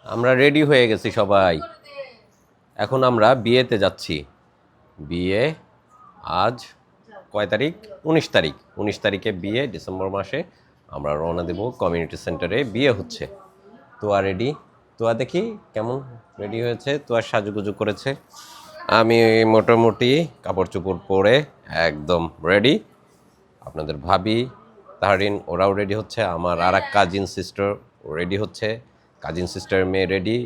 আমরা রেডি হয়ে গেছি সবাই। এখন আমরা বিয়েতে যাচ্ছি। বিয়ে আজ কয় তারিখ? 19 তারিখ। 19 তারিখে বিয়ে, ডিসেম্বর মাসে। আমরা রওনা দেব, কমিউনিটি সেন্টারে বিয়ে হচ্ছে। তোয়া রেডি। তোয়া দেখি কেমন রেডি হয়েছে। তোয়া সাজুগুজু করেছে। আমি মোটামুটি কাপড় চোপড় পরে একদম রেডি। আপনাদের ভাবি তাহরিন ওরাও রেডি হচ্ছে। আমার আর এক কাজিন সিস্টার রেডি হচ্ছে। কাজিন সিস্টারের মেয়ে রেডি।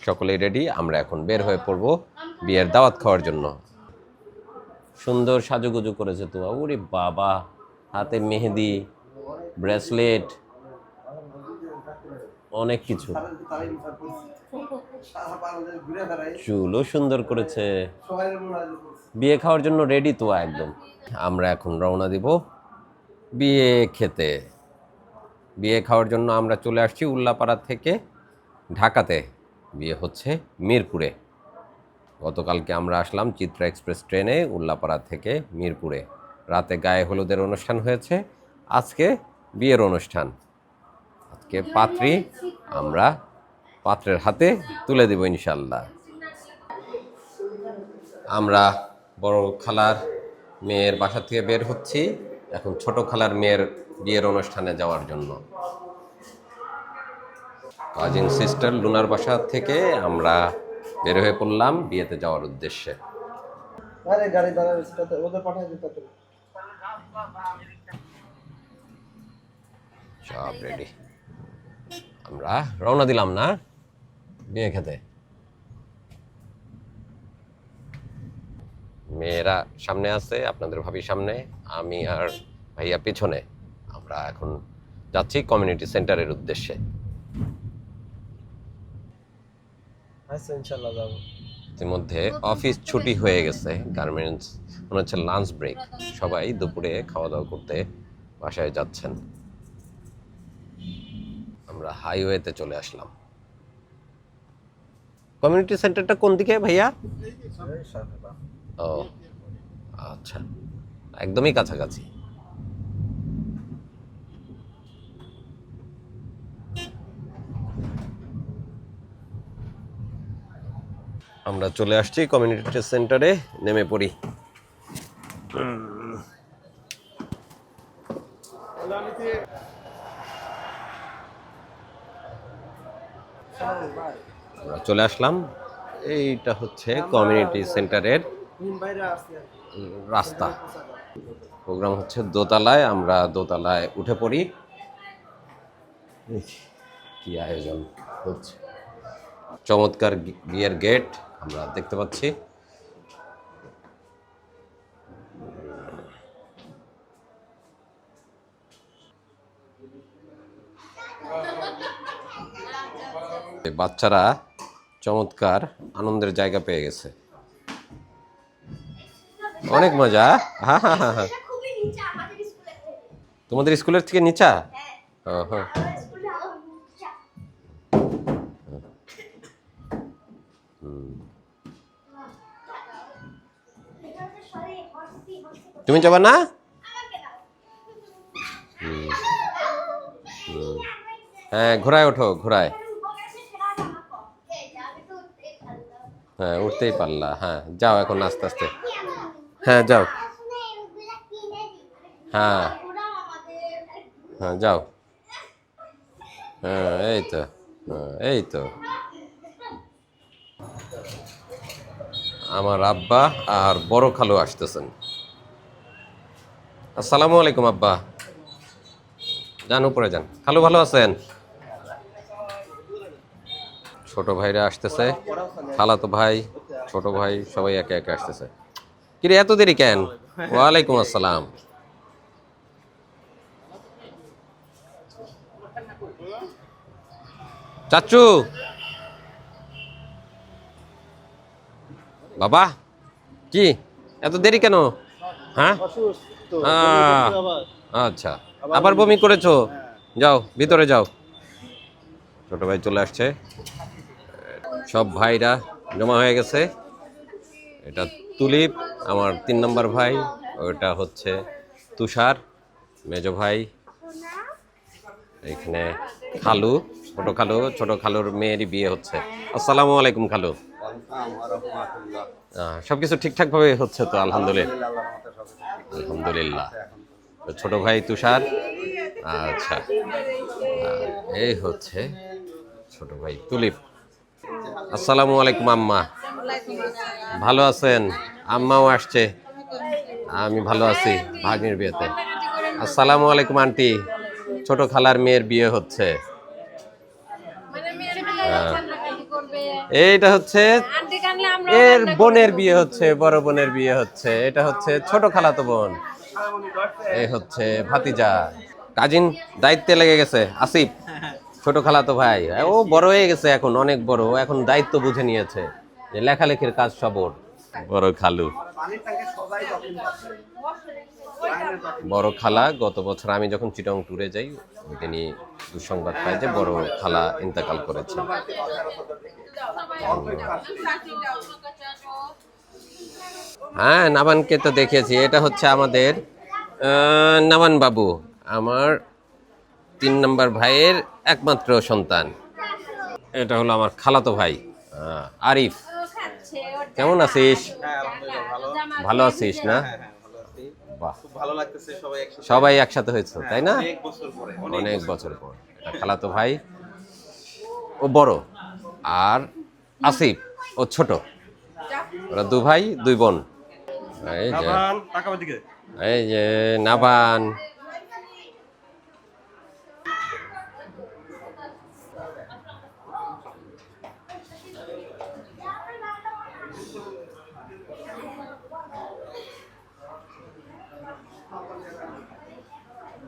সকলেই রেডি। আমরা এখন বের হয়ে পড়ব বিয়ের দাওয়াত খাওয়ার জন্য। সুন্দর সাজুগুজু করেছে তো। ওরে বাবা, হাতে মেহেদি, ব্রেসলেট, অনেক কিছু। চুলও সুন্দর করেছে। বিয়ে খাওয়ার জন্য রেডি তো একদম। আমরা এখন রওনা দিব বিয়ে খেতে। বিয়ে খাওয়ার জন্য আমরা চলে আসছি উল্লাপাড়া থেকে ঢাকাতে। বিয়ে হচ্ছে মিরপুরে। গতকালকে আমরা আসলাম চিত্রা এক্সপ্রেস ট্রেনে উল্লাপাড়া থেকে মিরপুরে। রাতে গায়ে হলুদের অনুষ্ঠান হয়েছে, আজকে বিয়ের অনুষ্ঠান। আজকে পাত্রী আমরা পাত্রের হাতে তুলে দেব ইনশাল্লাহ। আমরা বড় খালার মেয়ের বাসা থেকে বের হচ্ছি এখন ছোট খালার মেয়ের বিয়ের অনুষ্ঠানে যাওয়ার জন্য। কাজিন সিস্টার লুনার বাসা থেকে আমরা বের হয়ে পড়লাম বিয়েতে যাওয়ার উদ্দেশ্যে। সব রেডি, আমরা রওনা দিলাম না বিয়ে খেতে। মেয়েরা সামনে আছে, আপনাদের ভাবি সামনে, আমি আর ভাইয়া পিছনে। আমরা এখন যাচ্ছি কমিউনিটি সেন্টারের উদ্দেশ্যে। ইতিমধ্যে অফিস ছুটি হয়ে গেছে, গার্মেন্টস মনে হচ্ছে লাঞ্চ ব্রেক। সবাই দুপুরে খাওয়া দাওয়া করতে বাসায় যাচ্ছেন। আমরা হাইওয়েতে চলে আসলাম। কমিউনিটি সেন্টারটা কোন দিকে ভাইয়া? ও আচ্ছা, একদমই কাছাকাছি। আমরা চলে আসছি কমিউনিটি সেন্টারে, নেমে পড়ি। আমরা চলে আসলাম। এইটা হচ্ছে কমিউনিটি সেন্টারের রাস্তা। প্রোগ্রাম হচ্ছে দোতলায়, আমরা দোতলায় উঠে পড়ি। কি আয়োজন হচ্ছে, চমৎকার বিয়ের গেট আমরা দেখতে পাচ্ছি। বাচ্চারা চমৎকার আনন্দের জায়গা পেয়ে গেছে, অনেক মজা। হ্যাঁ হ্যাঁ হ্যাঁ হ্যাঁ। তোমাদের স্কুলের থেকে নিচা? হ্যাঁ। তুমি যাবা না? হ্যাঁ, ঘোড়ায় ওঠো, ঘোড়ায়। হ্যাঁ, উঠতেই পারলা। হ্যাঁ, যাও এখন আস্তে আস্তে। হ্যাঁ যাও। হ্যাঁ হ্যাঁ যাও। হ্যাঁ এই তো, এই তো। আমার আব্বা আর বড় খালু আসতেছেন। আসসালামু আলাইকুম আব্বা। যান উপরে যান। খালু ভালো আছেন? ছোট ভাইরা আসতেছে, খালাতো ভাই, ছোট ভাই সবাই একে একে আসতেছে। কিরে এত দেরি কেন? ওয়ালাইকুম আসসালাম। চাচু, বাবা, কি এত দেরি কেন? হ্যাঁ আচ্ছা, আবার বমি করেছো? যাও ভিতরে যাও। ছোট ভাই চলে আসছে, সব ভাইরা জমা হয়ে গেছে। এটা তুলিপ, আমার 3 নম্বর ভাই। ওটা হচ্ছে তুষার, মেজো ভাই। এখানে খালু, ছোট খালুর মেয়েরই বিয়ে হচ্ছে। আসসালামু আলাইকুম খালু। সবকিছু ঠিকঠাক ভাবে হচ্ছে তো? আলহামদুলিল্লাহ, আলহামদুলিল্লাহ। তো ছোট ভাই তুষার, আচ্ছা, এই হচ্ছে ছোট ভাই তুলিপ। আসসালামু আলাইকুম আম্মা, ভালো আছেন? আম্মাও আসছে, আমি ভালো আছি ভাগ্নির বিয়েতে। আসসালামু আলাইকুম আন্টি, ছোট খালার মেয়ের বিয়ে হচ্ছে। এইটা হচ্ছে এর বোনের বিয়ে হচ্ছে, বড় বোনের বিয়ে হচ্ছে। এটা হচ্ছে ছোট খালাতো বোন, এই হচ্ছে ভাতিজা। কাজিন দায়িত্বে লেগে গেছে আসিফ, ছোট খালাতো ভাই। ও বড় হয়ে গেছে, এখন অনেক বড়, ও এখন দায়িত্ব বুঝে নিয়েছে যে লেখালেখির কাজ সব ওর। বড় খালু, বড় খালা গত বছর আমি যখন চিটং ট্যুরে যাই ওই দিনই দুঃসংবাদ পাই যে বড় খালা ইন্তেকাল করেছে। হ্যাঁ, নাবানকে তো দেখেছি। এটা হচ্ছে আমাদের নাবান বাবু, আমার 3 নম্বর ভাইয়ের একমাত্র সন্তান। এটা হলো আমার খালাতো ভাই আরিফ। কেমন আছিস? ভালো আছিস না? বাহ, ভালো লাগতেছে, সবাই একসাথে হয়েছে তাই না? অনেক বছর পর। এটা খালাতো ভাই, ও বড়, আর আসিফ ও ছোট। ওরা 2 ভাই 2 বোন। এই যে এই যে নাবান।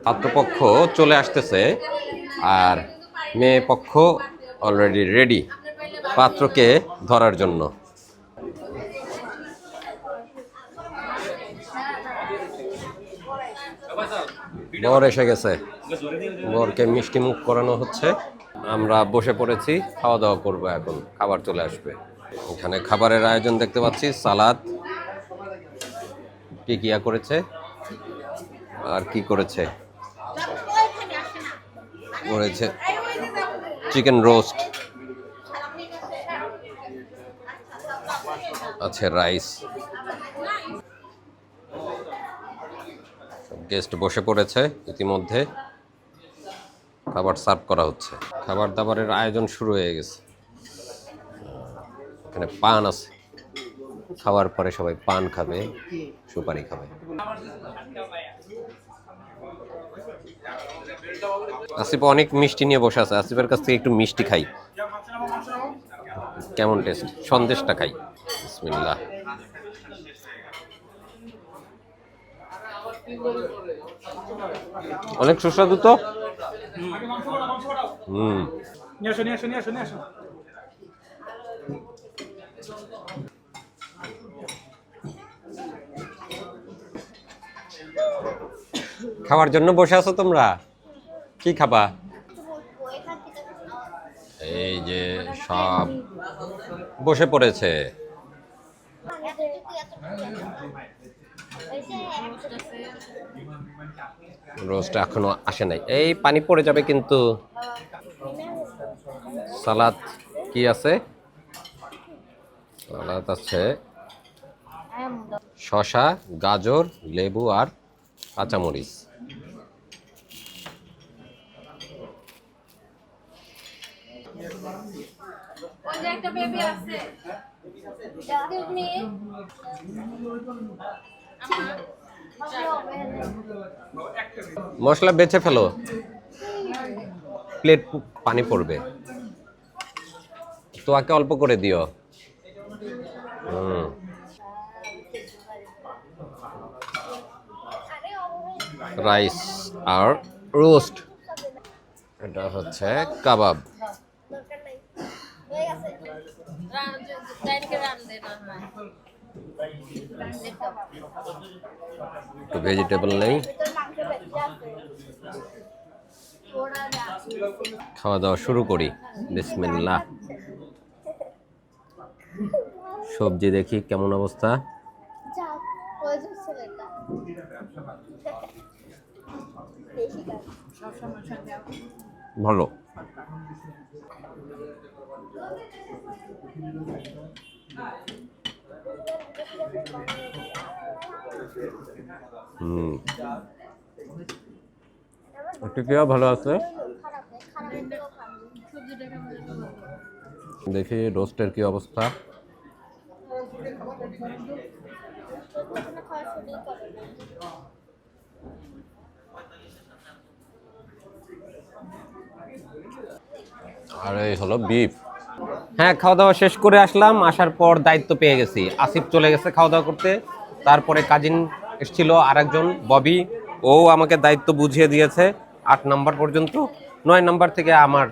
পাত্রপক্ষ চলে আসতেছে আর মেয়ে পক্ষ অলরেডি রেডি পাত্রকে ধরার জন্য। বর এসে গেছে, বরকে মিষ্টি মুখ করানো হচ্ছে। আমরা বসে পড়েছি, খাওয়া দাওয়া করবো। এখন খাবার চলে আসবে। এখানে খাবারের আয়োজন দেখতে পাচ্ছি, সালাদ, কি কিয়া করেছে আর কি করেছে, করেছে চিকেন রোস্ট আছে, রাইস। গেস্ট বসে পড়েছে ইতিমধ্যে, খাবার সার্ভ করা হচ্ছে। খাবার দাবারের আয়োজন শুরু হয়ে গেছে। এখানে পান আছে, খাওয়ার পরে সবাই পান খাবে, সুপারি খাবে। আসিফ অনেক মিষ্টি নিয়ে বসে আছে, আসিফের কাছ থেকে একটু মিষ্টি খাই। কেমন টেস্ট? সন্দেশটা খাই। বিসমিল্লাহ। অনেক সুস্বাদু তো। খাওয়ার জন্য বসে আছো তোমরা? কি খাবা? এই যে সব বসে পড়েছে। রোস্ট এখনো আসে নাই, এই পানি পড়ে যাবে কিন্তু। সালাদ কি আছে? সালাদ আছে শসা, গাজর, লেবু আর কাঁচামরিচ। মশলা বেছে ফেলো, প্লেট পানি পড়বে। তোয়াকে অল্প করে দিও। রাইস আর রোস্ট। এটা হচ্ছে কাবাব। একটু ভেজিটেবল নেই। খাওয়া দাওয়া শুরু করি, বিসমিল্লাহ। সবজি দেখি কেমন অবস্থা। ভালো। হুম, টিকিয়া ভালো আছে। দেখি রোস্টের কি অবস্থা। আর এই হলো বিফ। হ্যাঁ, খাওয়া দাওয়া শেষ করে আসলাম। আসার পর দায়িত্ব পেয়ে গেছি। আসিফ চলে গেছে খাওয়া দাওয়া করতে, তারপরে কাজিন এসেছিল আরেকজন ববি, ও আমাকে দায়িত্ব বুঝিয়ে দিয়েছে 8 নাম্বার পর্যন্ত। 9 নাম্বার থেকে আমার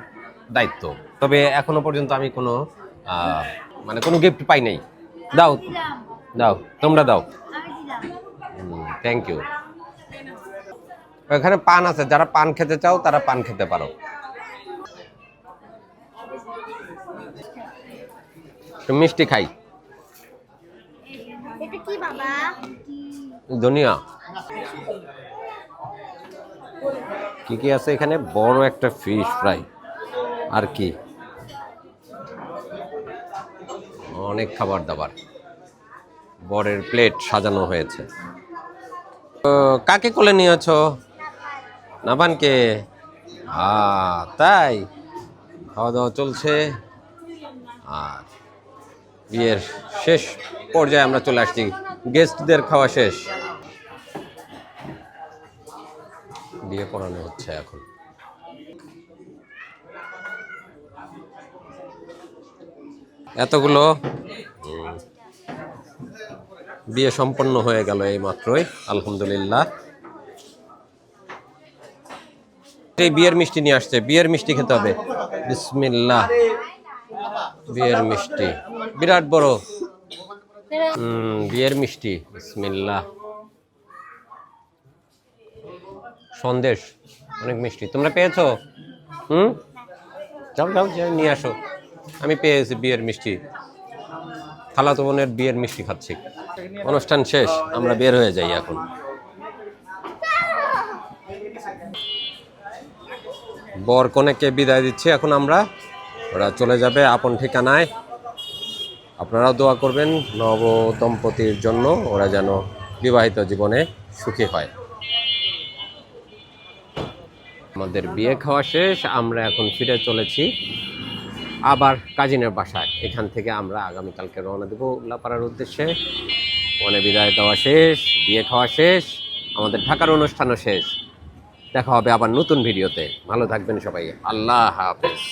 দায়িত্ব। তবে এখনো পর্যন্ত আমি কোনো মানে কোনো গিফট পাই নাই। দাও দাও, তোমরা দাও। Thank you. এখানে পান আছে, যারা পান খেতে চাও তারা পান খেতে পারো। মিষ্টি খাই। এটা কি বাবা? দুনিয়া কি কি আছে এখানে? বড় একটা ফিশ ফ্রাই, আর কি অনেক খাবার দাবার। বরের প্লেট সাজানো হয়েছে। তো কাকে কোলে নিয়েছো? নাবানকে। তাই খাওয়া দাওয়া চলছে। আর বিয়ের শেষ পর্যায়ে আমরা চলে আসছি, গেস্টদের খাওয়া শেষ। বিয়ে পড়ানো হচ্ছে এখন। এতগুলো বিয়ে সম্পন্ন হয়ে গেল এই মাত্রই, আলহামদুলিল্লাহ। এই বিয়ের মিষ্টি নিয়ে আসছে, বিয়ের মিষ্টি খেতে হবে। বিসমিল্লাহ। বিয়ের মিষ্টি বিরাট বড়। বিয়ের মিষ্টি, বিসমিল্লাহ। সন্দেশ অনেক মিষ্টি। তোমরা পেয়েছো? যাও যাও নিয়ে আসো। আমি পেয়েছি বিয়ের মিষ্টি। খালাতো বোনের বিয়ের মিষ্টি খাচ্ছি। অনুষ্ঠান শেষ, আমরা বের হয়ে যাই এখন। বর কনেকে বিদায় দিচ্ছি এখন আমরা। ওরা চলে যাবে আপন ঠিকানায়। আপনারাও দোয়া করবেন নব দম্পতির জন্য, ওরা যেন বিবাহিত জীবনে সুখী হয়। আমাদের বিয়ে খাওয়া শেষ, আমরা এখন ফিরে চলেছি আবার কাজিনের বাসায়। এখান থেকে আমরা আগামীকালকে রওনা দেবো উল্লাপাড়ার উদ্দেশ্যে। মানে বিদায় দেওয়া শেষ, বিয়ে খাওয়া শেষ, আমাদের ঢাকার অনুষ্ঠানও শেষ। দেখা হবে আবার নতুন ভিডিওতে। ভালো থাকবেন সবাই। আল্লাহ হাফেজ।